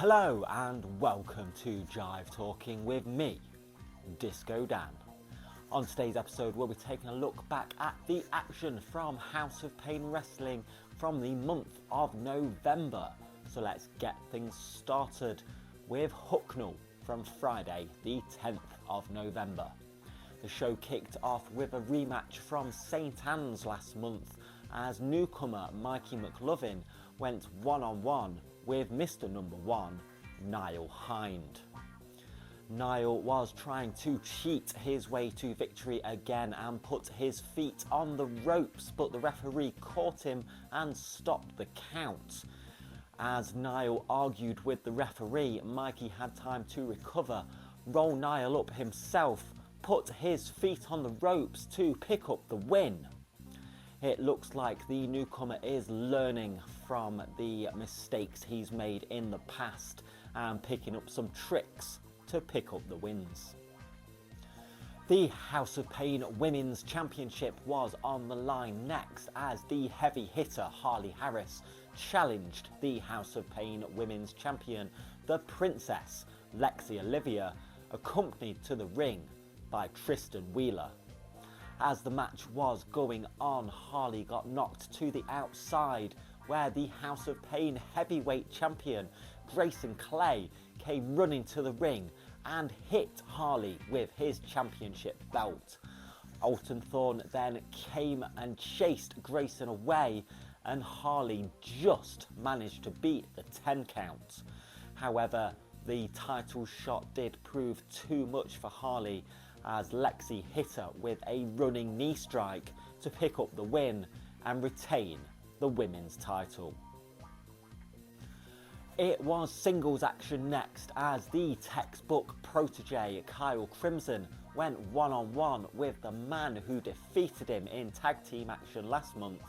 Hello and welcome to Jive Talking with me, Disco Dan. On today's episode we'll be taking a look back at the action from House of Pain Wrestling from the month of November. So let's get things started with Hucknall from Friday the 10th of November. The show kicked off with a rematch from St Anne's last month as newcomer Mikey McLovin went one-on-one with Mr. Number 1, Niall Hind. Niall was trying to cheat his way to victory again and put his feet on the ropes, but the referee caught him and stopped the count. As Niall argued with the referee, Mikey had time to recover, roll Niall up himself, put his feet on the ropes to pick up the win. It looks like the newcomer is learning from the mistakes he's made in the past and picking up some tricks to pick up the wins. The House of Pain Women's Championship was on the line next as the heavy hitter Harley Harris challenged the House of Pain Women's Champion, the Princess Lexi Olivia, accompanied to the ring by Tristan Wheeler. As the match was going on, Harley got knocked to the outside where the House of Pain heavyweight champion Grayson Clay came running to the ring and hit Harley with his championship belt. Alton Thorne then came and chased Grayson away and Harley just managed to beat the 10 count. However, the title shot did prove too much for Harley as Lexi hit her with a running knee strike to pick up the win and retain the women's title. It was singles action next as the textbook protege Kyle Crimson went one-on-one with the man who defeated him in tag team action last month,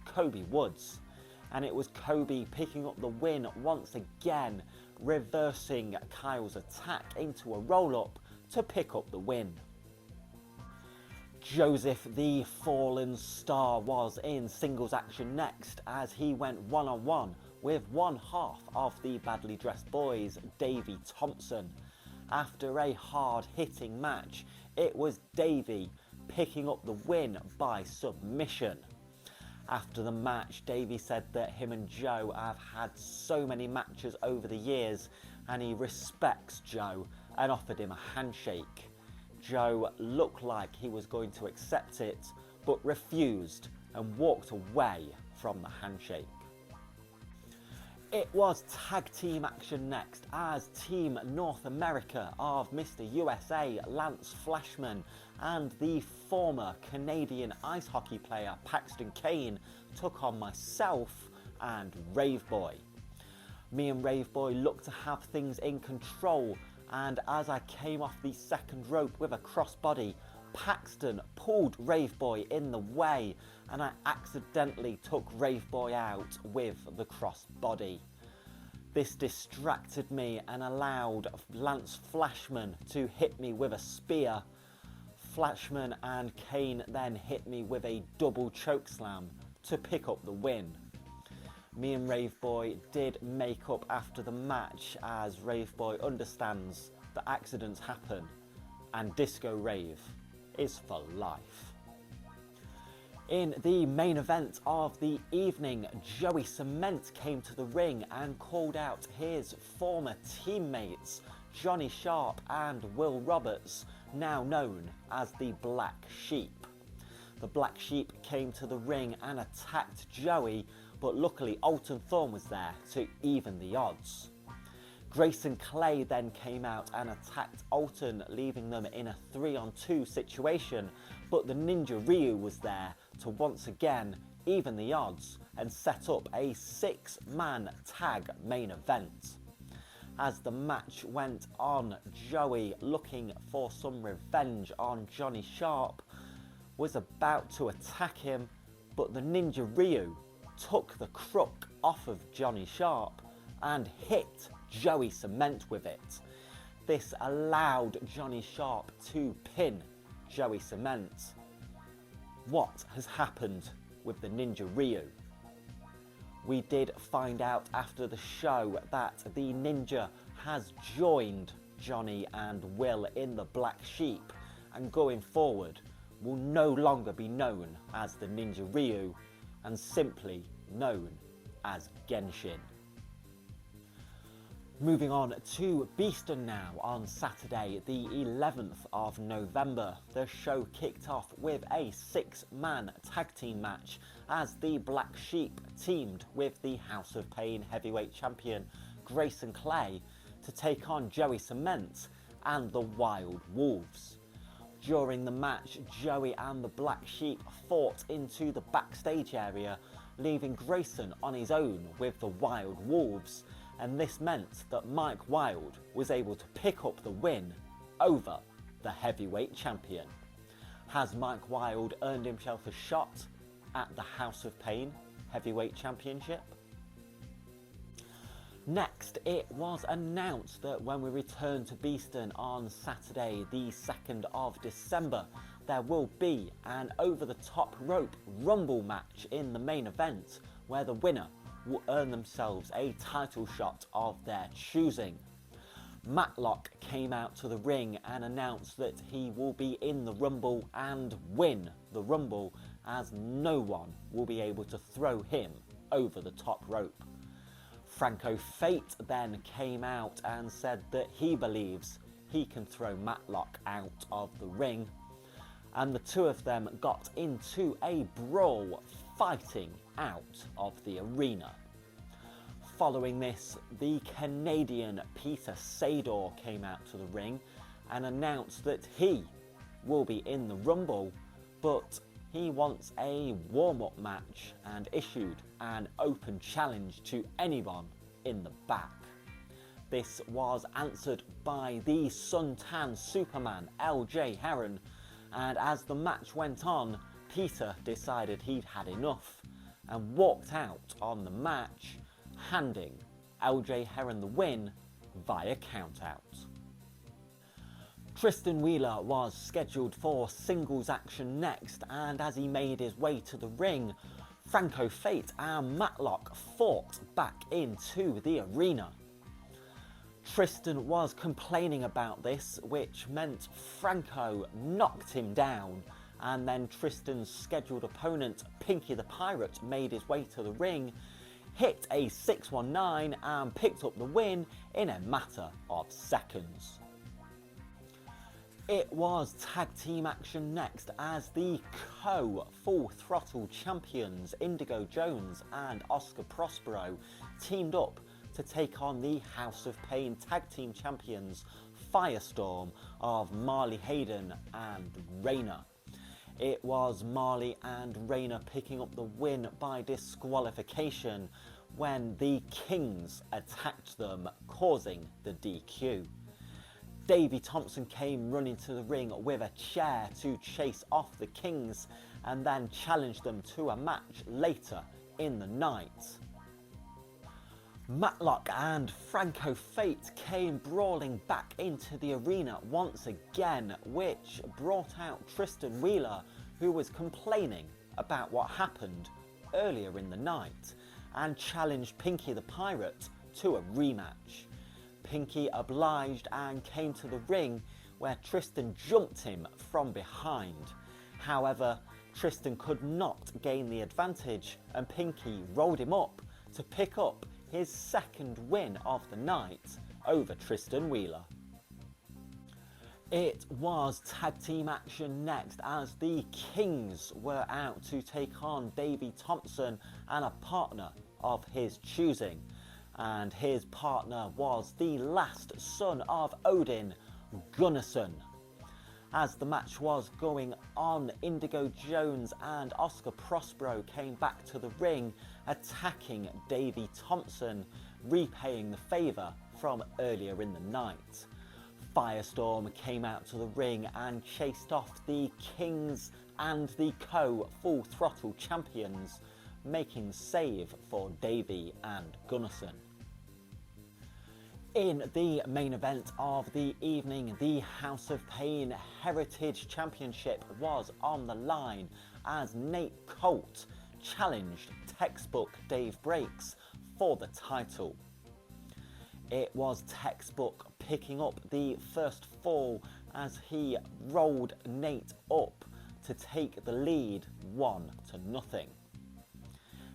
Kobe Woods. And it was Kobe picking up the win once again, reversing Kyle's attack into a roll-up to pick up the win. Joseph the Fallen Star was in singles action next as he went one-on-one with one half of the Badly Dressed Boys, Davey Thompson. After a hard-hitting match, it was Davey picking up the win by submission. After the match, Davey said that him and Joe have had so many matches over the years and he respects Joe and offered him a handshake. Joe looked like he was going to accept it, but refused and walked away from the handshake. It was tag team action next as Team North America of Mr. USA Lance Flashman and the former Canadian ice hockey player Paxton Kane took on myself and Raveboy. Me and Raveboy looked to have things in control, and as I came off the second rope with a crossbody, Paxton pulled Raveboy in the way and I accidentally took Raveboy out with the crossbody. This distracted me and allowed Lance Flashman to hit me with a spear. Flashman and Kane then hit me with a double chokeslam to pick up the win. Me and Raveboy did make up after the match as Raveboy understands that accidents happen and Disco Rave is for life. In the main event of the evening, Joey Cement came to the ring and called out his former teammates Johnny Sharp and Will Roberts, now known as the Black Sheep. The Black Sheep came to the ring and attacked Joey, but luckily Alton Thorne was there to even the odds. Grayson Clay then came out and attacked Alton, leaving them in a 3-on-2 situation, but the Ninja Ryu was there to once again even the odds and set up a 6-man tag main event. As the match went on, Joey, looking for some revenge on Johnny Sharp, was about to attack him, but the Ninja Ryu took the crook off of Johnny Sharp and hit Joey Cement with it. This allowed Johnny Sharp to pin Joey Cement. What has happened with the Ninja Ryu? we did find out after the show that the Ninja has joined Johnny and Will in the Black Sheep, and going forward will no longer be known as the Ninja Ryu and simply known as Genshin. Moving on to Beeston now. On Saturday the 11th of November, the show kicked off with a 6-man tag team match as the Black Sheep teamed with the House of Pain heavyweight champion Grayson Clay to take on Joey Cement and the Wild Wolves. During the match, Joey and the Black Sheep fought into the backstage area, leaving Grayson on his own with the Wild Wolves, and this meant that Mike Wild was able to pick up the win over the heavyweight champion. Has Mike Wild earned himself a shot at the House of Pain heavyweight championship? Next, it was announced that when we return to Beeston on Saturday the 2nd of December, there will be an over-the-top rope rumble match in the main event where the winner will earn themselves a title shot of their choosing. Matlock came out to the ring and announced that he will be in the Rumble and win the Rumble, as no one will be able to throw him over the top rope. Franco Fate then came out and said that he believes he can throw Matlock out of the ring, and the two of them got into a brawl, fighting out of the arena. Following this, the Canadian Peter Sador came out to the ring and announced that he will be in the Rumble, but he wants a warm-up match and issued an open challenge to anyone in the back. This was answered by the suntan Superman LJ Heron, and as the match went on, Peter decided he'd had enough and walked out on the match, handing LJ Heron the win via countout. Tristan Wheeler was scheduled for singles action next, and as he made his way to the ring, Franco Fate and Matlock fought back into the arena. Tristan was complaining about this, which meant Franco knocked him down, and then Tristan's scheduled opponent Pinky the Pirate made his way to the ring, hit a 619 and picked up the win in a matter of seconds. It was tag team action next as the Full Throttle champions Indigo Jones and Oscar Prospero teamed up to take on the House of Pain tag team champions Firestorm of Marley Hayden and Rayna. It was Marley and Rayna picking up the win by disqualification when the Kings attacked them, causing the DQ. Davey Thompson came running to the ring with a chair to chase off the Kings and then challenged them to a match later in the night. Matlock and Franco Fate came brawling back into the arena once again, which brought out Tristan Wheeler, who was complaining about what happened earlier in the night, and challenged Pinky the Pirate to a rematch. Pinky obliged and came to the ring, where Tristan jumped him from behind. However, Tristan could not gain the advantage, and Pinky rolled him up to pick up his second win of the night over Tristan Wheeler. It was tag team action next as the Kings were out to take on Davey Thompson and a partner of his choosing, and his partner was the last son of Odin, Gunnarsson. As the match was going on, Indigo Jones and Oscar Prospero came back to the ring, attacking Davey Thompson, repaying the favour from earlier in the night. Firestorm came out to the ring and chased off the Kings and the Full Throttle champions, making save for Davey and Gunnarsson. In the main event of the evening, the House of Pain Heritage Championship was on the line as Nate Colt challenged Textbook Dave Breaks for the title. It was Textbook picking up the first fall as he rolled Nate up to take the lead 1-0.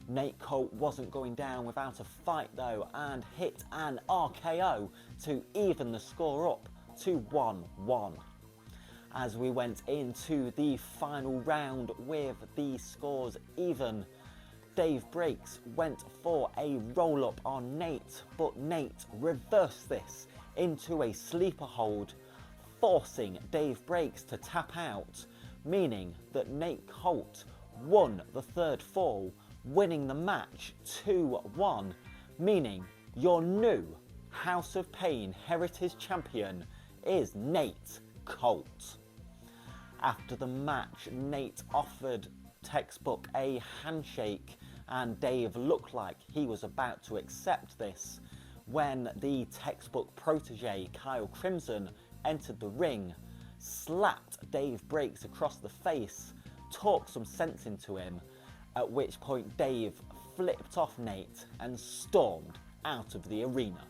Nate Colt wasn't going down without a fight though, and hit an RKO to even the score up to 1-1. As we went into the final round with the scores even, Dave Breaks went for a roll-up on Nate, but Nate reversed this into a sleeper hold, forcing Dave Breaks to tap out, meaning that Nate Colt won the third fall, winning the match 2-1, meaning your new House of Pain Heritage Champion is Nate Colt. After the match, Nate offered Textbook a handshake, and Dave looked like he was about to accept this when the Textbook protege Kyle Crimson entered the ring, slapped Dave Breaks across the face, talked some sense into him, at which point Dave flipped off Nate and stormed out of the arena.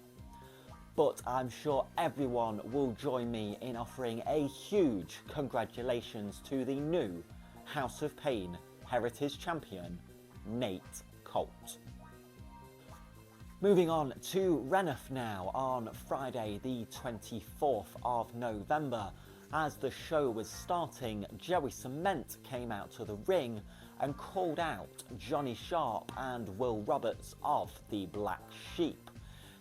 But I'm sure everyone will join me in offering a huge congratulations to the new House of Pain Heritage Champion, Nate Colt. Moving on to Reneth now on Friday the 24th of November. As the show was starting, Joey Cement came out to the ring and called out Johnny Sharp and Will Roberts of the Black Sheep.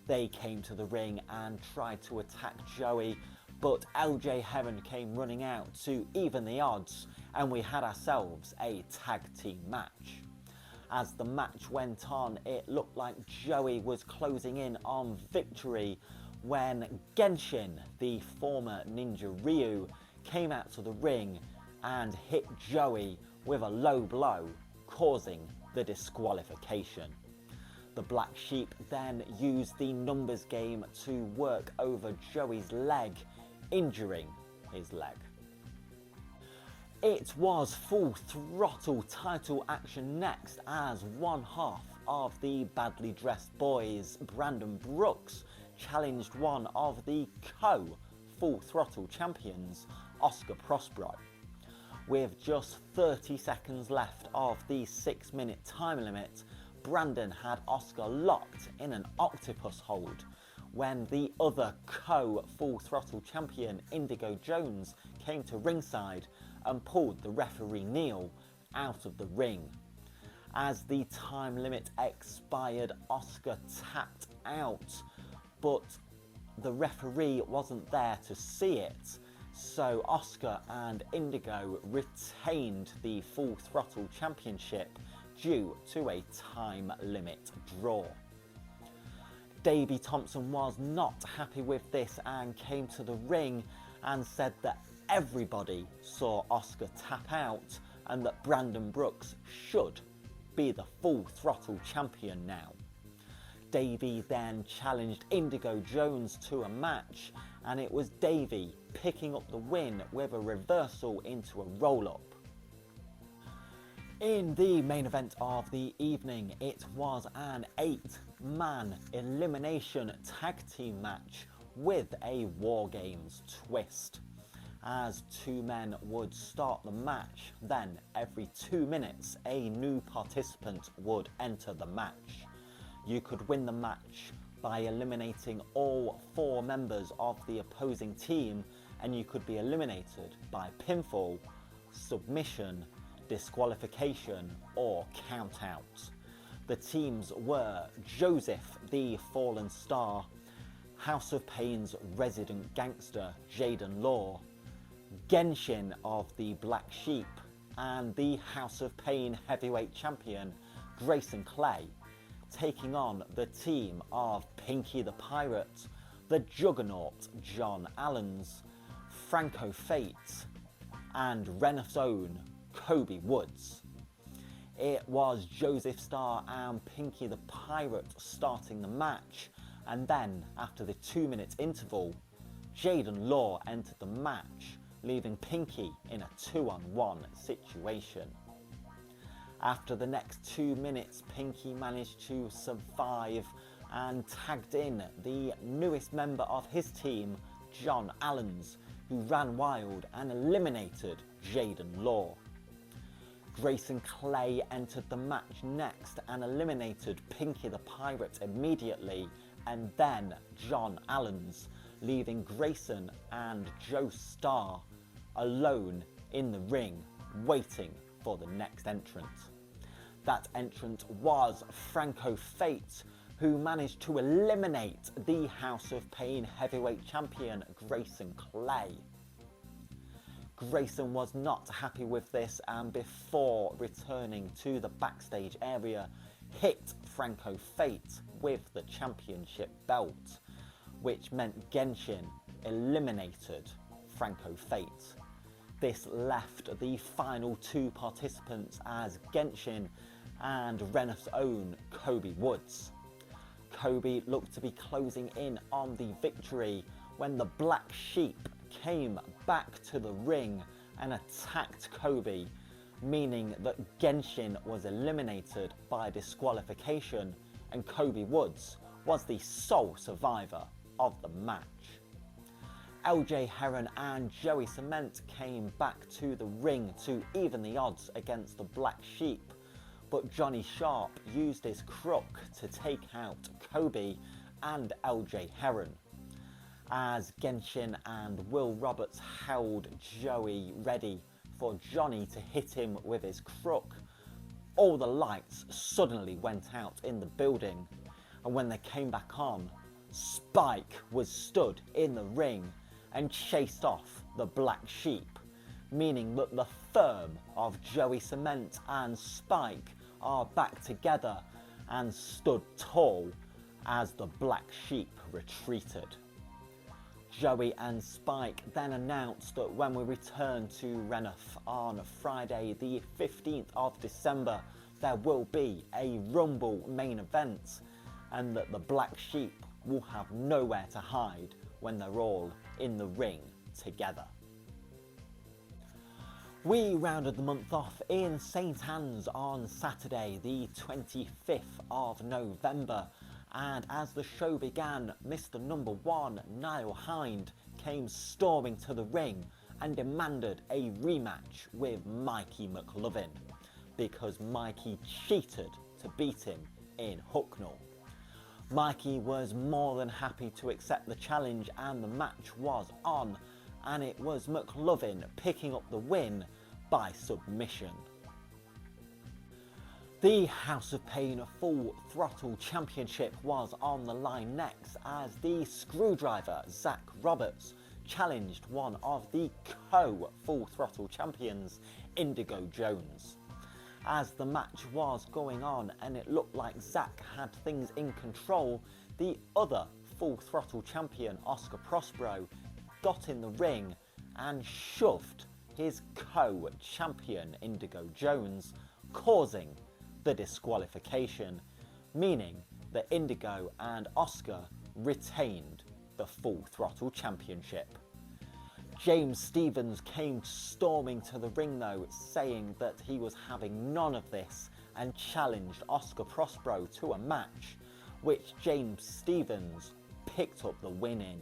They came to the ring and tried to attack Joey, but LJ Heron came running out to even the odds, and we had ourselves a tag team match. As the match went on, it looked like Joey was closing in on victory when Genshin, the former Ninja Ryu, came out to the ring and hit Joey with a low blow, causing the disqualification. The Black Sheep then used the numbers game to work over Joey's leg, injuring his leg. It was full throttle title action next as one half of the Badly Dressed Boys, Brandon Brooks, challenged one of the co-Full Throttle champions, Oscar Prospero. With just 30 seconds left of the 6-minute time limit, Brandon had Oscar locked in an octopus hold when the other co-Full Throttle champion, Indigo Jones, came to ringside and pulled the referee Neil out of the ring. As the time limit expired, Oscar tapped out, but the referee wasn't there to see it, so Oscar and Indigo retained the Full Throttle Championship due to a time limit draw. Davey Thompson was not happy with this and came to the ring and said that everybody saw Oscar tap out and that Brandon Brooks should be the Full Throttle champion now. Davey then challenged Indigo Jones to a match, and it was Davey picking up the win with a reversal into a roll-up. In the main event of the evening, it was an 8-man elimination tag team match with a War Games twist. As 2 men would start the match, then every 2 minutes a new participant would enter the match. You could win the match by eliminating all 4 members of the opposing team, and you could be eliminated by pinfall, submission, disqualification or count out. The teams were Joseph the Fallen Star, House of Pain's resident gangster Jaden Law, Genshin of the Black Sheep, and the House of Pain heavyweight champion Grayson Clay, taking on the team of Pinky the Pirate, the Juggernaut John Allens, Franco Fate, and Reneth's own Kobe Woods. It was Joseph Star and Pinky the Pirate starting the match, and then after the 2-minute interval, Jaden Law entered the match, leaving Pinky in a 2-on-1 situation. After the next 2 minutes, Pinky managed to survive and tagged in the newest member of his team, John Allens, who ran wild and eliminated Jaden Law. Grayson Clay entered the match next and eliminated Pinky the Pirate immediately, and then John Allens, leaving Grayson and Joe Starr alone in the ring, waiting for the next entrant. That entrant was Franco Fate, who managed to eliminate the House of Pain heavyweight champion Grayson Clay. Grayson was not happy with this, and before returning to the backstage area, hit Franco Fate with the championship belt, which meant Genshin eliminated Franco Fate. This left the final 2 participants as Genshin and Reneth's own Kobe Woods. Kobe looked to be closing in on the victory when the Black Sheep came back to the ring and attacked Kobe, meaning that Genshin was eliminated by disqualification and Kobe Woods was the sole survivor of the match. LJ Heron and Joey Cement came back to the ring to even the odds against the Black Sheep, but Johnny Sharp used his crook to take out Kobe and LJ Heron. As Genshin and Will Roberts held Joey ready for Johnny to hit him with his crook, all the lights suddenly went out in the building, and when they came back on, Spike was stood in the ring and chased off the Black Sheep, meaning that the firm of Joey Cement and Spike are back together and stood tall as the Black Sheep retreated. Joey and Spike then announced that when we return to Reneth on Friday the 15th of December, there will be a Rumble main event, and that the Black Sheep will have nowhere to hide when they're all in the ring together. We rounded the month off in St Anne's on Saturday the 25th of November, and as the show began, Mr. Number 1 Niall Hind came storming to the ring and demanded a rematch with Mikey McLovin, because Mikey cheated to beat him in Hucknall. Mikey was more than happy to accept the challenge, and the match was on, and it was McLovin picking up the win by submission. The House of Pain Full Throttle Championship was on the line next as the Screwdriver Zach Roberts challenged one of the co-Full Throttle champions, Indigo Jones. As the match was going on and it looked like Zach had things in control, the other Full Throttle champion, Oscar Prospero, got in the ring and shoved his co-champion, Indigo Jones, causing the disqualification, meaning that Indigo and Oscar retained the Full Throttle Championship. James Stevens came storming to the ring though, saying that he was having none of this and challenged Oscar Prospero to a match, which James Stevens picked up the win in.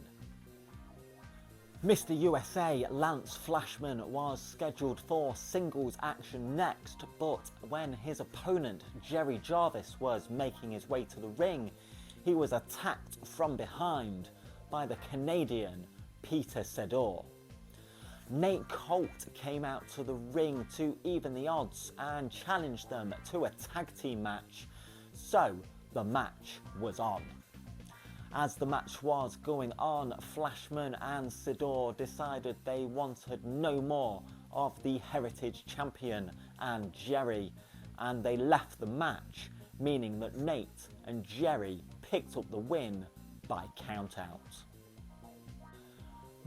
Mr. USA Lance Flashman was scheduled for singles action next, but when his opponent Jerry Jarvis was making his way to the ring, he was attacked from behind by the Canadian Peter Sedor. Nate Colt came out to the ring to even the odds and challenged them to a tag team match, so the match was on. As the match was going on, Flashman and Sedor decided they wanted no more of the Heritage Champion and Jerry, and they left the match, meaning that Nate and Jerry picked up the win by countout.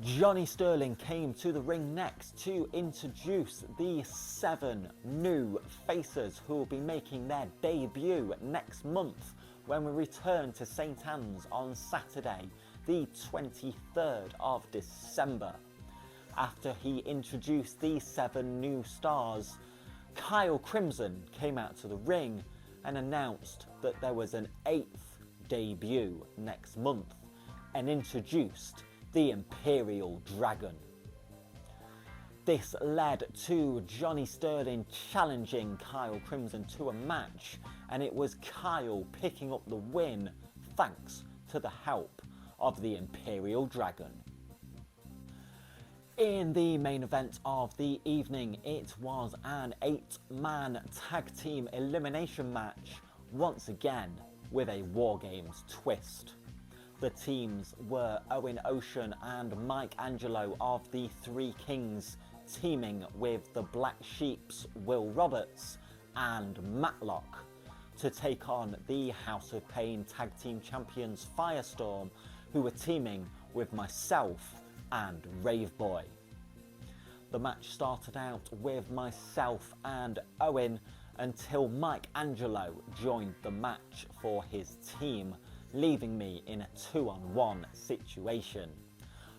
Johnny Sterling came to the ring next to introduce the 7 new faces who will be making their debut next month when we return to St Anne's on Saturday, the 23rd of December. After he introduced the 7 new stars, Kyle Crimson came out to the ring and announced that there was an 8th debut next month and introduced the Imperial Dragon. This led to Johnny Sterling challenging Kyle Crimson to a match, and it was Kyle picking up the win thanks to the help of the Imperial Dragon. In the main event of the evening, it was an 8-man tag team elimination match, once again with a War Games twist. The teams were Owen Ocean and Mike Angelo of the Three Kings, teaming with the Black Sheep's Will Roberts and Matlock to take on the House of Pain Tag Team Champions Firestorm, who were teaming with myself and Raveboy. The match started out with myself and Owen until Mike Angelo joined the match for his team, leaving me in a 2-on-1 situation.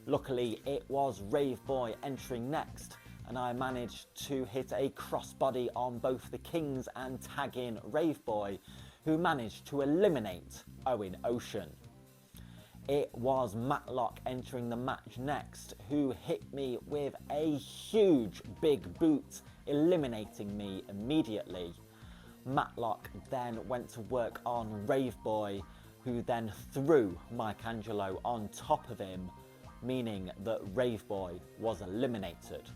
Luckily, it was Raveboy entering next, and I managed to hit a crossbody on both the Kings and tag in Raveboy, who managed to eliminate Owen Ocean. It was Matlock entering the match next, who hit me with a huge big boot, eliminating me immediately. Matlock then went to work on Raveboy, who then threw Mike Angelo on top of him, meaning that Raveboy was eliminated.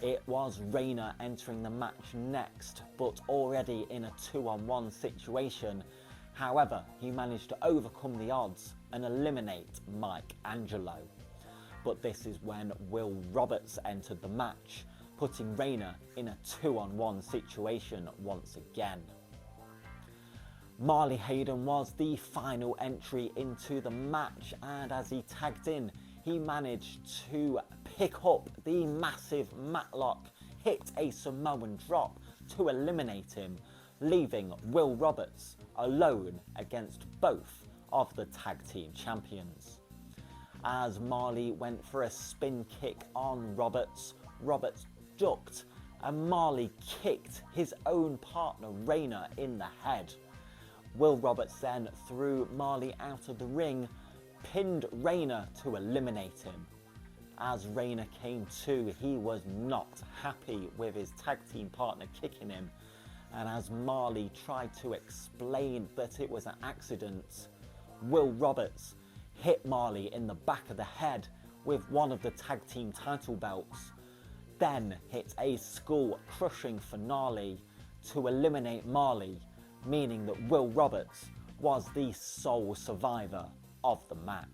It was Rayner entering the match next, but already in a 2-on-1 situation. However, he managed to overcome the odds and eliminate Mike Angelo. But this is when Will Roberts entered the match, putting Rayner in a 2-on-1 situation once again. Marley Hayden was the final entry into the match, and as he tagged in, he managed to pick up the massive Matlock, hit a Samoan drop to eliminate him, leaving Will Roberts alone against both of the tag team champions. As Marley went for a spin kick on Roberts, Roberts ducked and Marley kicked his own partner Rayner in the head. Will Roberts then threw Marley out of the ring, pinned Rayner to eliminate him. As Rayner came to, he was not happy with his tag team partner kicking him, and as Marley tried to explain that it was an accident, Will Roberts hit Marley in the back of the head with one of the tag team title belts, then hit a skull-crushing finale to eliminate Marley, meaning that Will Roberts was the sole survivor of the match.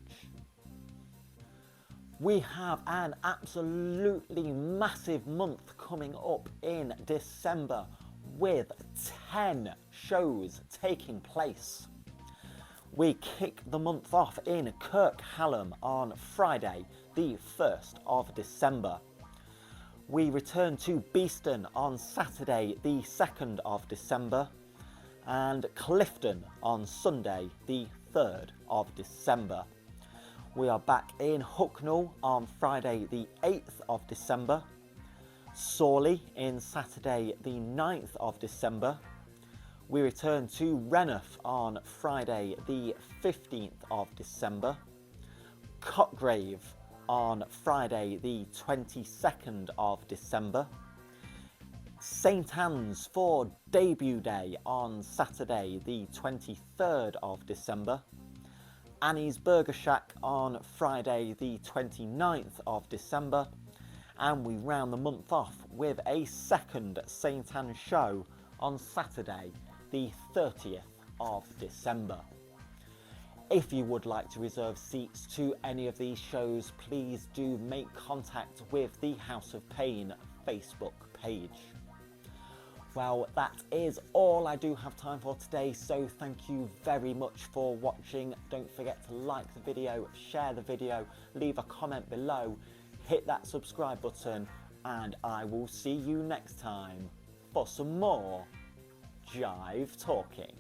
We have an absolutely massive month coming up in December with 10 shows taking place. We kick the month off in Kirk Hallam on Friday, the 1st of December. We return to Beeston on Saturday, the 2nd of December, and Clifton on Sunday, the 3rd of December. We are back in Hucknall on Friday, the 8th of December, Sawley in Saturday, the 9th of December. We return to Reneth on Friday, the 15th of December, Cotgrave on Friday, the 22nd of December, St Anne's for debut day on Saturday, the 23rd of December, Annie's Burger Shack on Friday, the 29th of December, and we round the month off with a second St Anne's show on Saturday, the 30th of December. If you would like to reserve seats to any of these shows, please do make contact with the House of Pain Facebook page. Well, that is all I do have time for today, so thank you very much for watching. Don't forget to like the video, share the video, leave a comment below, hit that subscribe button, and I will see you next time for some more Jive Talking.